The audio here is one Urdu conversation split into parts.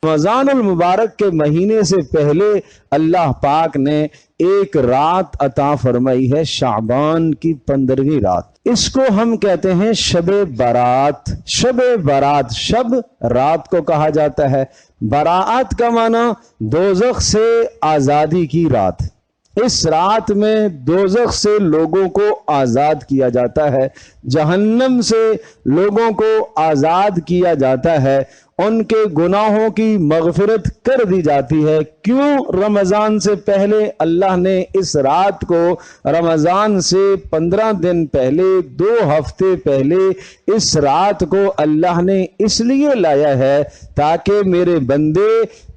رمضان المبارک کے مہینے سے پہلے اللہ پاک نے ایک رات عطا فرمائی ہے، شعبان کی 15ویں رات۔ اس کو ہم کہتے ہیں شب برات۔ شب برات، شب رات کو کہا جاتا ہے، برات کا معنی دوزخ سے آزادی کی رات۔ اس رات میں دوزخ سے لوگوں کو آزاد کیا جاتا ہے، جہنم سے لوگوں کو آزاد کیا جاتا ہے، ان کے گناہوں کی مغفرت کر دی جاتی ہے۔ کیوں؟ رمضان سے پہلے اللہ نے اس رات کو، رمضان سے 15 دن پہلے، 2 ہفتے پہلے اس رات کو اللہ نے اس لیے لایا ہے تاکہ میرے بندے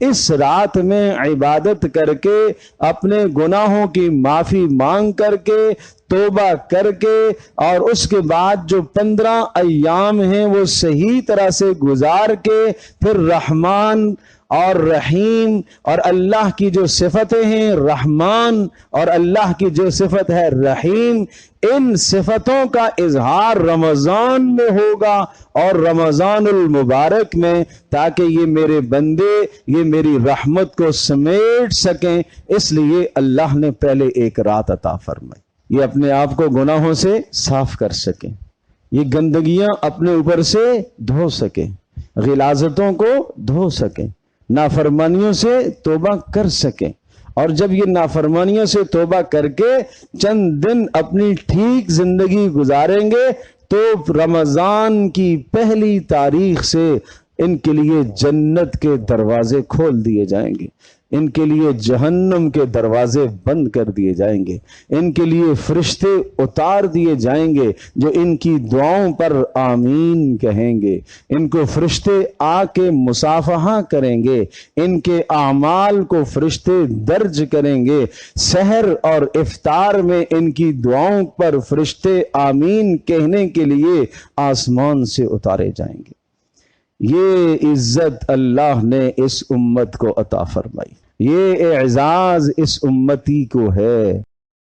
اس رات میں عبادت کر کے، اپنے گناہوں کی معافی مانگ کر کے، توبہ کر کے، اور اس کے بعد جو 15 ایام ہیں وہ صحیح طرح سے گزار کے، پھر رحمان اور رحیم اور اللہ کی جو صفتیں ہیں رحمان، اور اللہ کی جو صفت ہے رحیم، ان صفتوں کا اظہار رمضان میں ہوگا اور رمضان المبارک میں، تاکہ یہ میرے بندے یہ میری رحمت کو سمیٹ سکیں۔ اس لیے اللہ نے پہلے ایک رات عطا فرمائی، یہ اپنے آپ کو گناہوں سے صاف کر سکیں، یہ گندگیاں اپنے اوپر سے دھو سکیں، غلاظتوں کو دھو سکیں، نافرمانیوں سے توبہ کر سکیں۔ اور جب یہ نافرمانیوں سے توبہ کر کے چند دن اپنی ٹھیک زندگی گزاریں گے تو رمضان کی پہلی تاریخ سے ان کے لیے جنت کے دروازے کھول دیے جائیں گے، ان کے لیے جہنم کے دروازے بند کر دیے جائیں گے، ان کے لیے فرشتے اتار دیے جائیں گے جو ان کی دعاؤں پر آمین کہیں گے، ان کو فرشتے آ کے مصافحہ کریں گے، ان کے اعمال کو فرشتے درج کریں گے، سحر اور افطار میں ان کی دعاؤں پر فرشتے آمین کہنے کے لیے آسمان سے اتارے جائیں گے۔ یہ عزت اللہ نے اس امت کو عطا فرمائی، یہ اعزاز اس امتی کو ہے۔